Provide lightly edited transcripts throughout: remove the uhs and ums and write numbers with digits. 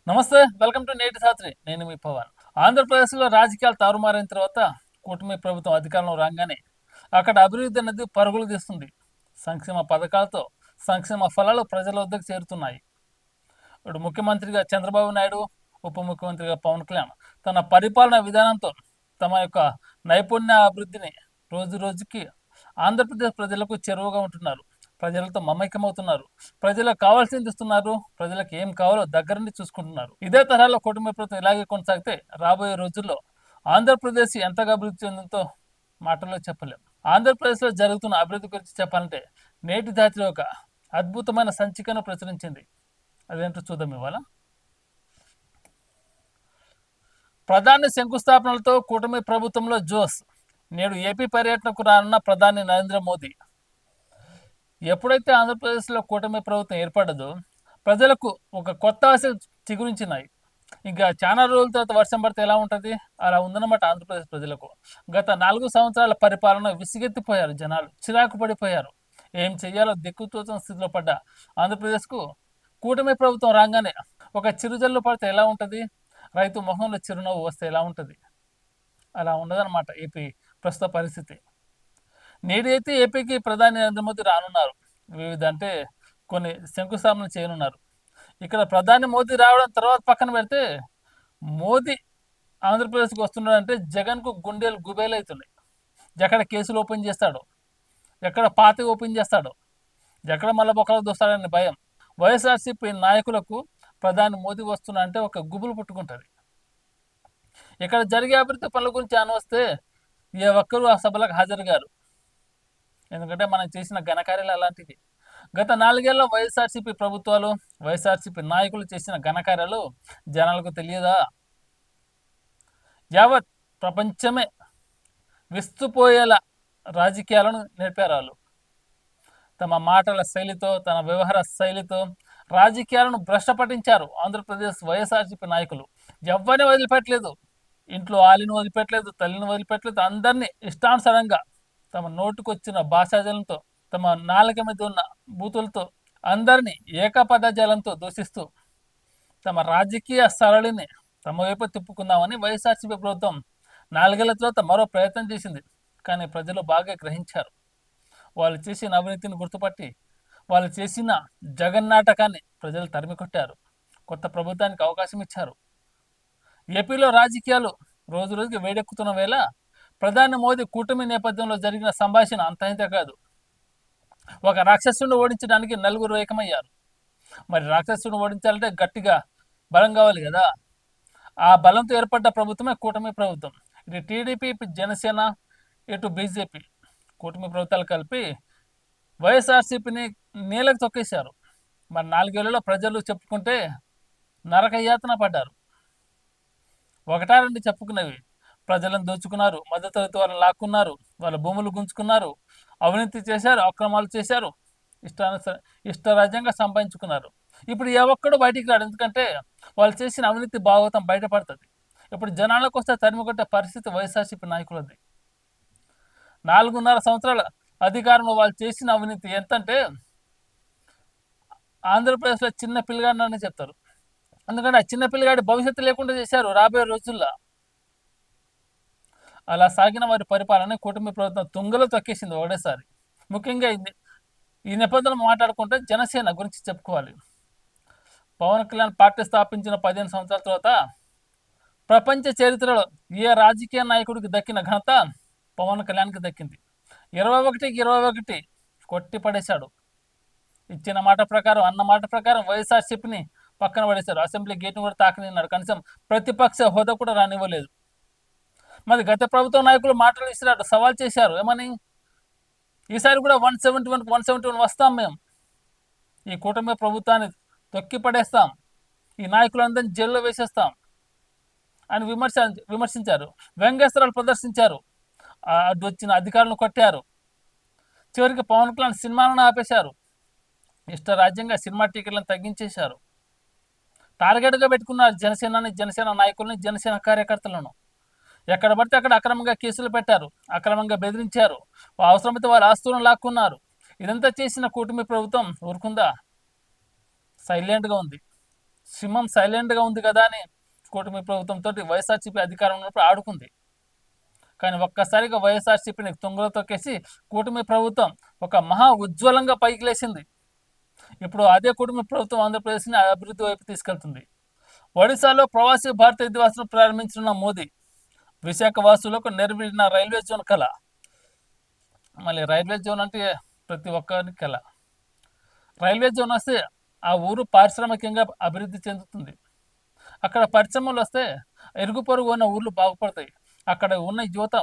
నమస్తే, welcome to నేటి శాస్త్రి. నేను మీ పవన్. ఆంధ్రప్రదేశ్లో రాజకీయాలు తారుమారైన తర్వాత కూటమి ప్రభుత్వం అధికారంలో రాగానే అక్కడ అభివృద్ధి అనేది పరుగులు తీస్తుంది. సంక్షేమ పథకాలతో సంక్షేమ ఫలాలు ప్రజల వద్దకు చేరుతున్నాయి. ఇప్పుడు ముఖ్యమంత్రిగా చంద్రబాబు నాయుడు, ఉప ముఖ్యమంత్రిగా పవన్ కళ్యాణ్ తన పరిపాలన విధానంతో తమ యొక్క నైపుణ్య అభివృద్ధిని రోజు రోజుకి ఆంధ్రప్రదేశ్ ప్రజలకు చెరువుగా ఉంటున్నారు. ప్రజలతో మమేకమవుతున్నారు. ప్రజలకు కావాల్సింది ఇస్తున్నారు. ప్రజలకు ఏం కావాలో దగ్గర నుండి చూసుకుంటున్నారు. ఇదే తరహాలో కూటమి ప్రభుత్వం ఇలాగే కొనసాగితే రాబోయే రోజుల్లో ఆంధ్రప్రదేశ్ ఎంతగా అభివృద్ధి చెందుతుందో మాటల్లో చెప్పలేం. ఆంధ్రప్రదేశ్లో జరుగుతున్న అభివృద్ధి గురించి చెప్పాలంటే నేటి జాతర ఒక అద్భుతమైన సంచికను ప్రచురించింది. అదేంటో చూద్దాం ఇవాళ. ప్రధాని శంకుస్థాపనలతో కూటమి ప్రభుత్వంలో జోస్. నేడు ఏపీ పర్యటనకు రానున్న ప్రధాని నరేంద్ర మోదీ. ఎప్పుడైతే ఆంధ్రప్రదేశ్లో కూటమి ప్రభుత్వం ఏర్పడదో ప్రజలకు ఒక కొత్త ఆశ చిగురించినాయి. ఇంకా చాలా రోజుల తర్వాత వర్షం పడితే ఎలా ఉంటుంది, అలా ఉందన్నమాట ఆంధ్రప్రదేశ్ ప్రజలకు. గత 4 సంవత్సరాల పరిపాలన విసిగెత్తిపోయారు జనాలు, చిరాకు పడిపోయారు. ఏం చెయ్యాలో దిక్కుతోచని స్థితిలో పడ్డ ఆంధ్రప్రదేశ్కు కూటమి ప్రభుత్వం రాగానే ఒక చిరుజల్లు పడితే ఎలా ఉంటుంది, రైతు మొహంలో చిరునవ్వు వస్తే ఎలా ఉంటుంది, అలా ఉండదన్నమాట ఏపీ ప్రస్తుత పరిస్థితి. నేడైతే ఏపీకి ప్రధాని నరేంద్ర మోదీ రానున్నారు. వివిధ అంటే కొన్ని శంకుస్థాపనలు చేయనున్నారు. ఇక్కడ ప్రధాని మోదీ రావడం తర్వాత పక్కన పెడితే, మోదీ ఆంధ్రప్రదేశ్కి వస్తున్నాడంటే జగన్కు గుండెలు గుబేలు అవుతున్నాయి. ఎక్కడ కేసులు ఓపెన్ చేస్తాడో, ఎక్కడ పార్టీ ఓపెన్ చేస్తాడో, ఎక్కడ మళ్ళీ బొక్కలకు దోస్తాడని భయం. వైఎస్ఆర్సీపీ నాయకులకు ప్రధాని మోదీ వస్తున్నా అంటే ఒక గుబులు పుట్టుకుంటుంది. ఇక్కడ జరిగే అభివృద్ధి పనుల గురించి వస్తే ఏ ఒక్కరూ ఆ సభలకు హాజరుగారు. ఎందుకంటే మనం చేసిన ఘనకార్యాలు అలాంటివి. గత 4 ఏళ్ళ వైఎస్ఆర్సీపీ ప్రభుత్వాలు, వైఎస్ఆర్సీపీ నాయకులు చేసిన ఘనకార్యాలు జనాలకు తెలియదా? యావత్ ప్రపంచమే విస్తుపోయేలా రాజకీయాలను నేర్పారు వాళ్ళు. తమ మాటల శైలితో, తన వ్యవహార శైలితో రాజకీయాలను భ్రష్ట పట్టించారు ఆంధ్రప్రదేశ్ వైఎస్ఆర్సీపీ నాయకులు. ఎవరిని వదిలిపెట్టలేదు. ఇంట్లో ఆలిని వదిలిపెట్టలేదు, తల్లిని వదిలిపెట్టలేదు. అందరినీ ఇష్టానుసారంగా తమ నోటుకొచ్చిన భాషాజలంతో, తమ నాలుక మీద ఉన్న బూతులతో అందరినీ ఏకపదజాలంతో దూషిస్తూ తమ రాజకీయ సరళిని తమ వైపు తిప్పుకుందామని వైఎస్ఆర్సీపీ ప్రభుత్వం 4 ఏళ్ల తర్వాత మరో ప్రయత్నం చేసింది. కానీ ప్రజలు బాగా గ్రహించారు. వాళ్ళు చేసిన అవినీతిని గుర్తుపట్టి వాళ్ళు చేసిన జగన్నాటకాన్ని ప్రజలు తరిమి కొట్టారు. కొత్త ప్రభుత్వానికి అవకాశం ఇచ్చారు. ఏపీలో రాజకీయాలు రోజు రోజుకి వేడెక్కుతున్న వేళ ప్రధాని మోదీ కూటమి నేపథ్యంలో జరిగిన సంభాషణ అంత ఇంత కాదు. ఒక రాక్షసుని ఓడించడానికి 4 ఏకమయ్యారు. మరి రాక్షసుని ఓడించాలంటే గట్టిగా బలం కావాలి కదా. ఆ బలంతో ఏర్పడ్డ ప్రభుత్వమే కూటమి ప్రభుత్వం. ఇటు టీడీపీ, జనసేన, ఇటు బీజేపీ కూటమి ప్రభుత్వాలు కలిపి వైఎస్ఆర్సీపీని నీళ్ళకి తొక్కేశారు. మరి 4 ఏళ్లలో ప్రజలు చెప్పుకుంటే నరకయాతన పడ్డారు. ఒకటా రెండు చెప్పుకున్నవి. ప్రజలను దోచుకున్నారు, మధ్యతరగతి వాళ్ళని లాక్కున్నారు, వాళ్ళ భూములు గుంజుకున్నారు, అవినీతి చేశారు, అక్రమాలు చేశారు, ఇష్టరాజ్యంగా సంపాదించుకున్నారు. ఇప్పుడు ఏ ఒక్కడు బయటికి రాడు. ఎందుకంటే వాళ్ళు చేసిన అవినీతి భాగవతం బయటపడుతుంది. ఇప్పుడు జనాలకు వస్తే తరిమి కొట్టే పరిస్థితి వైఎస్ఆర్సీపీ నాయకులది. 4.5 సంవత్సరాల అధికారంలో వాళ్ళు చేసిన అవినీతి ఎంతంటే ఆంధ్రప్రదేశ్లో చిన్న పిల్లగాడిని చెప్తారు. ఎందుకంటే ఆ చిన్న పిల్లగాడి భవిష్యత్తు లేకుండా చేశారు రాబోయే రోజుల్లో. అలా సాగిన వారి పరిపాలన కూటమి ప్రభుత్వం తుంగలో తొక్కేసింది ఒకటేసారి. ముఖ్యంగా ఈ నేపథ్యంలో మాట్లాడుకుంటే జనసేన గురించి చెప్పుకోవాలి. పవన్ కళ్యాణ్ పార్టీ స్థాపించిన 15 సంవత్సరాల తర్వాత ప్రపంచ చరిత్రలో ఏ రాజకీయ నాయకుడికి దక్కిన ఘనత పవన్ కళ్యాణ్కి దక్కింది. 21కి 21 కొట్టి పడేశాడు. ఇచ్చిన మాట ప్రకారం, అన్న మాట ప్రకారం వైఎస్ఆర్సీపీని పక్కన పడేశారు. అసెంబ్లీ గేట్ను కూడా తాకనిన్నాడు. కనీసం ప్రతిపక్ష హోదా కూడా రానివ్వలేదు. మరి గత ప్రభుత్వ నాయకులు మాటలు ఇచ్చినట్టు సవాల్ చేశారు. ఏమని, ఈసారి కూడా 171 వస్తాం, మేము ఈ కూటమి ప్రభుత్వాన్ని తొక్కి పడేస్తాం, ఈ నాయకులందరినీ జైల్లో వేసేస్తాం అని విమర్శించారు. వ్యంగ్యాస్త్రాలు ప్రదర్శించారు. అడ్డు వచ్చిన అధికారులను కొట్టారు. చివరికి పవన్ కళ్యాణ్ సినిమాలను ఆపేశారు. ఇష్టరాజ్యంగా సినిమా టికెట్లను తగ్గించేశారు. టార్గెట్గా పెట్టుకున్నారు జనసేన నాయకుల్ని, జనసేన కార్యకర్తలను. ఎక్కడ పడితే అక్కడ అక్రమంగా కేసులు పెట్టారు, అక్రమంగా బెదిరించారు, అవసరమైతే వాళ్ళ ఆస్తులను లాక్కున్నారు. ఇదంతా చేసిన కూటమి ప్రభుత్వం ఊరుకుందా? సైలెంట్గా ఉంది. సింహం సైలెంట్గా ఉంది కదా అని కూటమి ప్రభుత్వంతో వైఎస్ఆర్సీపీ అధికారం ఉన్నప్పుడు ఆడుకుంది. కానీ ఒక్కసారిగా వైఎస్ఆర్సీపీని తుంగలో తొక్కేసి కూటమి ప్రభుత్వం ఒక మహా ఉజ్వలంగా పైకి లేచింది. ఇప్పుడు అదే కూటమి ప్రభుత్వం ఆంధ్రప్రదేశ్ని అభివృద్ధి వైపు తీసుకెళ్తుంది. ఒడిశాలో ప్రవాసీ భారతీయ దివాసును ప్రారంభించిన మోదీ విశాఖ వాసులకు నెరవేరిన రైల్వే జోన్ కళ. మళ్ళీ రైల్వే జోన్ అంటే ప్రతి ఒక్కరికి కళ. రైల్వే జోన్ వస్తే ఆ ఊరు పారిశ్రామికంగా అభివృద్ధి చెందుతుంది. అక్కడ పరిశ్రమలు వస్తే ఇరుగు పొరుగు ఉన్న ఊర్లు బాగుపడతాయి. అక్కడ ఉన్న యువత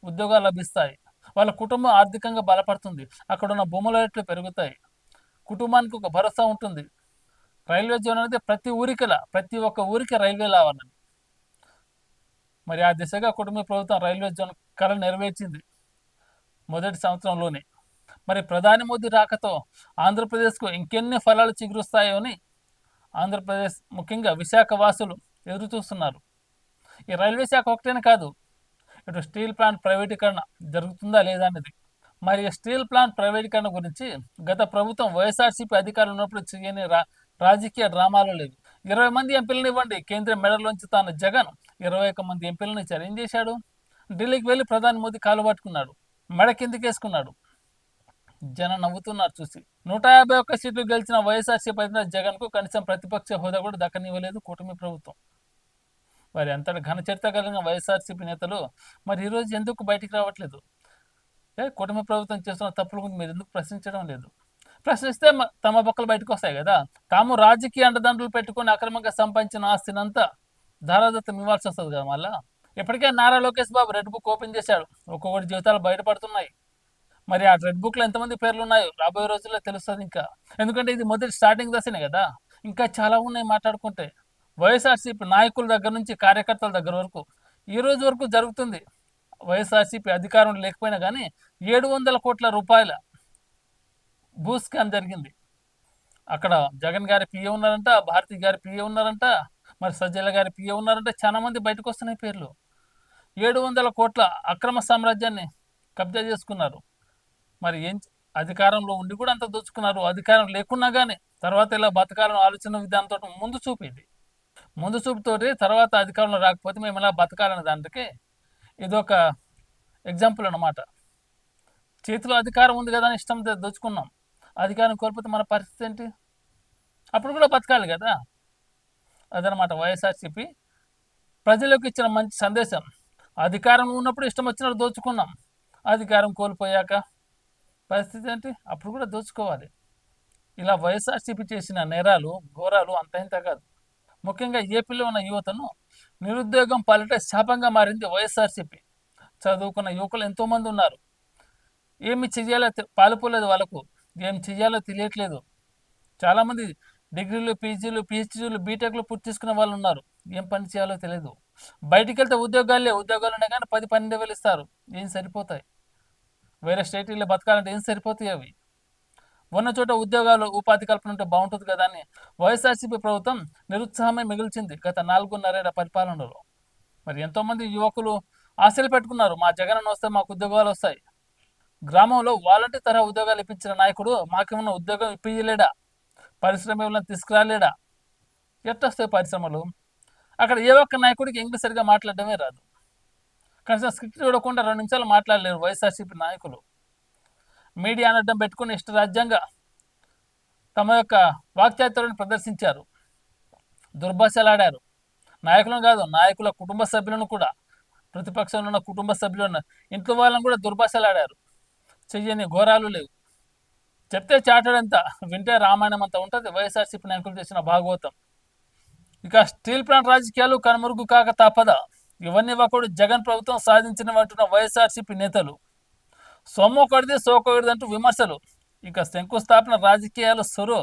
ఉద్యోగాలు లభిస్తాయి. వాళ్ళ కుటుంబం ఆర్థికంగా బలపడుతుంది. అక్కడ ఉన్న భూముల రేట్లు పెరుగుతాయి. కుటుంబానికి ఒక భరోసా ఉంటుంది. రైల్వే జోన్ అనేది ప్రతి ఊరికిలా, ప్రతి ఒక్క ఊరికి రైల్వే రావాలని. మరి ఆ దిశగా కుటుంబ ప్రభుత్వం రైల్వే జోన్ కళ నెరవేర్చింది మొదటి సంవత్సరంలోనే. మరి ప్రధాని మోదీ రాకతో ఆంధ్రప్రదేశ్కు ఇంకెన్ని ఫలాలు చిగురుస్తాయో అని ఆంధ్రప్రదేశ్ ముఖ్యంగా విశాఖ వాసులు ఎదురు చూస్తున్నారు. ఈ రైల్వే శాఖ ఒకటేనే కాదు, ఇటు స్టీల్ ప్లాంట్ ప్రైవేటీకరణ జరుగుతుందా లేదా అనేది. మరి స్టీల్ ప్లాంట్ ప్రైవేటీకరణ గురించి గత ప్రభుత్వం వైఎస్ఆర్సీపీ అధికారులు ఉన్నప్పుడు చేయని రాజకీయ డ్రామాలు లేవు. 20 మంది ఎంపీలను ఇవ్వండి, కేంద్ర మెడలోంచి తాను జగన్ 21 మంది ఎంపీలను ఇచ్చారు. ఏం చేశాడు? ఢిల్లీకి వెళ్ళి ప్రధాని మోదీ కాలు పట్టుకున్నాడు, మెడ కిందికేసుకున్నాడు. జనం నవ్వుతున్నారు చూసి. 151 సీట్లు గెలిచిన వైఎస్ఆర్సీపీ అధినేత జగన్కు కనీసం ప్రతిపక్ష హోదా కూడా దక్కనివ్వలేదు కూటమి ప్రభుత్వం. మరి అంతటి ఘన చరిత్ర కలిగిన వైఎస్ఆర్సీపీ నేతలు మరి ఈరోజు ఎందుకు బయటికి రావట్లేదు? కూటమి ప్రభుత్వం చేస్తున్న తప్పుల గురించి మీరు ఎందుకు ప్రశ్నించడం లేదు? ప్రశ్నిస్తే తమ బొక్కలు బయటకు వస్తాయి కదా. తాము రాజకీయ అండదండలు పెట్టుకుని అక్రమంగా సంపాదించిన ఆస్తినంతా ధారాదత్తం ఇవ్వాల్సి వస్తుంది కదా. మళ్ళా ఇప్పటికే Nara Lokesh Babu red book open చేశాడు. ఒక్కొక్కటి జీవితాలు బయటపడుతున్నాయి. మరి ఆ రెడ్ బుక్లో ఎంతమంది పేర్లు ఉన్నాయో రాబోయే రోజుల్లో తెలుస్తుంది ఇంకా. ఎందుకంటే ఇది మొదటి స్టార్టింగ్ దశనే కదా, ఇంకా చాలా ఉన్నాయి మాట్లాడుకుంటే. వైఎస్ఆర్సీపీ నాయకుల దగ్గర నుంచి కార్యకర్తల దగ్గర వరకు ఈ రోజు వరకు జరుగుతుంది. వైఎస్ఆర్సీపీ అధికారం లేకపోయినా కానీ 700 కోట్ల రూపాయల భూ స్కామ్ జరిగింది. అక్కడ జగన్ గారి పిఏ ఉన్నారంట, భారతి గారి పిఏ ఉన్నారంట, మరి సజ్జల గారి పిఏ ఉన్నారంట. చాలా మంది బయటకు వస్తున్నాయి పేర్లు. 700 కోట్ల అక్రమ సామ్రాజ్యాన్ని కబ్జా చేసుకున్నారు. మరి ఏం అధికారంలో ఉండి కూడా అంత దోచుకున్నారు. అధికారం లేకున్నా కానీ తర్వాత ఇలా బతకాలని ఆలోచన విధానంతో ముందు చూపింది. ముందు చూపుతోటి తర్వాత అధికారంలో రాకపోతే మేము ఇలా బతకాలనే దానికి ఇదొక ఎగ్జాంపుల్ అన్నమాట. చేతిలో అధికారం ఉంది కదా అని ఇష్టం దోచుకున్నాం. అధికారం కోల్పోతే మన పరిస్థితి ఏంటి? అప్పుడు కూడా బతకాలి కదా. అదనమాట వైఎస్ఆర్సీపీ ప్రజలకు ఇచ్చిన మంచి సందేశం. అధికారం ఉన్నప్పుడు ఇష్టం వచ్చినట్టు దోచుకున్నాం, అధికారం కోల్పోయాక పరిస్థితి ఏంటి? అప్పుడు కూడా దోచుకోవాలి. ఇలా వైఎస్ఆర్సీపీ చేసిన నేరాలు ఘోరాలు అంత ఇంత కాదు. ముఖ్యంగా ఏపీలో ఉన్న యువతను నిరుద్యోగం పాలిట శాపంగా మారింది వైఎస్ఆర్సీపీ. చదువుకున్న యువకులు ఎంతోమంది ఉన్నారు. ఏమి చెయ్యాలో పాలుపోలేదు, వాళ్ళకు ఏం చెయ్యాలో తెలియట్లేదు. చాలామంది డిగ్రీలు, పీజీలు, పిహెచ్డీలు, బీటెక్లు పూర్తి చేసుకునే వాళ్ళు ఉన్నారు. ఏం పని చేయాలో తెలియదు. బయటికి వెళ్తే ఉద్యోగాలు ఉన్నాయి కానీ 10-12 వేలు ఇస్తారు. ఏం సరిపోతాయి? వేరే స్టేట్లో బతకాలంటే ఏం సరిపోతాయి అవి? ఉన్న చోట ఉద్యోగాలు, ఉపాధి కల్పన ఉంటే బాగుంటుంది కదా అని వైఎస్ఆర్సీపీ ప్రభుత్వం నిరుత్సాహమే మిగిల్చింది గత 4.5 పరిపాలనలో. మరి ఎంతోమంది యువకులు ఆశలు పెట్టుకున్నారు, మా జగన్ వస్తే మాకు ఉద్యోగాలు వస్తాయి. గ్రామంలో వాలంటీర్ తరహా ఉద్యోగాలు ఇప్పించిన నాయకుడు మాకేమన్నా ఉద్యోగం ఇప్పించలేడా? పరిశ్రమ ఏమైనా తీసుకురాలేడా? ఎట్టొస్తాయి పరిశ్రమలు? అక్కడ ఏ ఒక్క నాయకుడికి ఇంగ్లీష్ సరిగా మాట్లాడడమే రాదు. కనీసం స్క్రిప్ట్ చూడకుండా 2 నిమిషాలు మాట్లాడలేరు వైఎస్ఆర్సీపీ నాయకులు. మీడియా అడ్డం పెట్టుకుని ఇష్టరాజ్యంగా తమ యొక్క వాక్చాతుర్యాన్ని ప్రదర్శించారు, దుర్భాషలాడారు. నాయకులను కాదు, నాయకుల కుటుంబ సభ్యులను కూడా, ప్రతిపక్షంలో ఉన్న కుటుంబ సభ్యులను, ఇంట్లో వాళ్ళని కూడా దుర్భాషలాడారు. చెయ్యని ఘోరాలు లేవు. చెప్తే చాటడంత, వింటే రామాయణం అంతా ఉంటుంది వైఎస్ఆర్సీపీ నాయకులు చేసిన భాగవతం. ఇక స్టీల్ ప్లాంట్ రాజకీయాలు కనుమరుగు కాక తప్పదా? ఇవన్నీ ఒకడు జగన్ ప్రభుత్వం సాధించినవంటున్న వైఎస్ఆర్సీపీ నేతలు. సొమ్మొకటిది సోకొకటిది అంటూ విమర్శలు. ఇక శంకుస్థాపన రాజకీయాలు సురు.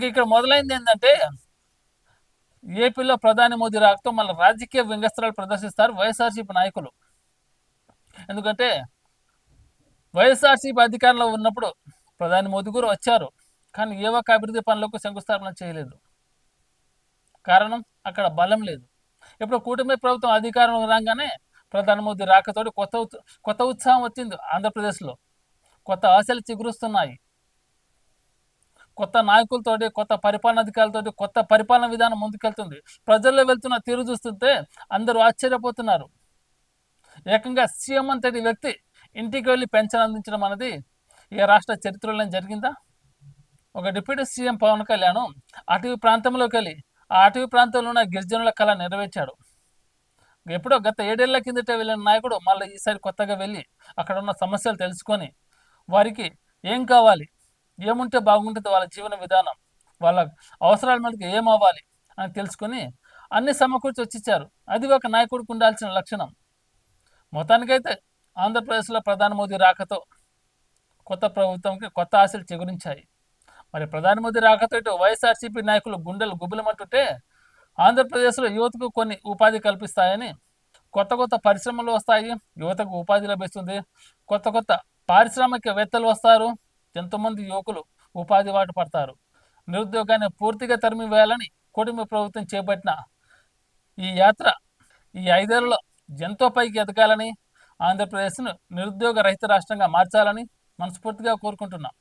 ఇక్కడ మొదలైంది ఏంటంటే ఏపీలో ప్రధాని మోదీ రాకతో మళ్ళీ రాజకీయ వ్యంగ్యస్త్రాలు ప్రదర్శిస్తారు వైఎస్ఆర్సీపీ నాయకులు. ఎందుకంటే వైఎస్ఆర్సీపీ అధికారంలో ఉన్నప్పుడు ప్రధాని మోదీ కూడా వచ్చారు, కానీ ఏ ఒక్క అభివృద్ధి పనులకు శంకుస్థాపన చేయలేదు. కారణం అక్కడ బలం లేదు. ఇప్పుడు కూటమి ప్రభుత్వం అధికారంలో రాగానే ప్రధాని మోదీ రాకతోటి కొత్త ఉత్సాహం వచ్చింది ఆంధ్రప్రదేశ్లో. కొత్త ఆశలు చిగురుస్తున్నాయి. కొత్త నాయకులతోటి, కొత్త పరిపాలనాధికారులతోటి, కొత్త పరిపాలన విధానం ముందుకెళ్తుంది. ప్రజల్లో వెళ్తున్న తీరు చూస్తుంటే అందరూ ఆశ్చర్యపోతున్నారు. ఏకంగా సీఎం అంతటి వ్యక్తి ఇంటికి వెళ్ళి పెన్షన్ అందించడం అనేది ఏ రాష్ట్ర చరిత్రలో జరిగిందా? ఒక డిప్యూటీ సీఎం పవన్ కళ్యాణ్ అటవీ ప్రాంతంలోకి వెళ్ళి ఆ అటవీ ప్రాంతంలో ఉన్న గిరిజనుల కళ నెరవేర్చాడు. ఎప్పుడో గత 7 ఏళ్ల కిందట వెళ్ళిన నాయకుడు మళ్ళీ ఈసారి కొత్తగా వెళ్ళి అక్కడ ఉన్న సమస్యలు తెలుసుకొని వారికి ఏం కావాలి, ఏముంటే బాగుంటుంది వాళ్ళ జీవన విధానం, వాళ్ళ అవసరాల మీదకి ఏం అవ్వాలి అని తెలుసుకొని అన్ని సమకూర్చి వచ్చిచ్చారు. అది ఒక నాయకుడికి ఉండాల్సిన లక్షణం. మొత్తానికైతే ఆంధ్రప్రదేశ్లో ప్రధాని మోదీ రాకతో కొత్త ప్రభుత్వంకి కొత్త ఆశలు చిగురించాయి. మరి ప్రధాని మోదీ రాకతో ఇటు వైఎస్ఆర్సీపీ నాయకులు గుండెలు గుబులమంటుంటే ఆంధ్రప్రదేశ్లో యువతకు కొన్ని ఉపాధి కల్పిస్తాయని, కొత్త కొత్త పరిశ్రమలు వస్తాయి, యువతకు ఉపాధి లభిస్తుంది, కొత్త కొత్త పారిశ్రామికవేత్తలు వస్తారు, ఎంతోమంది యువకులు ఉపాధి బాట పడతారు. నిరుద్యోగాన్ని పూర్తిగా తరిమివేయాలని కూటమి ప్రభుత్వం చేపట్టిన ఈ యాత్ర ఈ 5 ఏళ్లలో ఎంతో పైకి ఎదగాలని, ఆంధ్రప్రదేశ్ను నిరుద్యోగ రహిత రాష్ట్రంగా మార్చాలని మనస్ఫూర్తిగా కోరుకుంటున్నాం.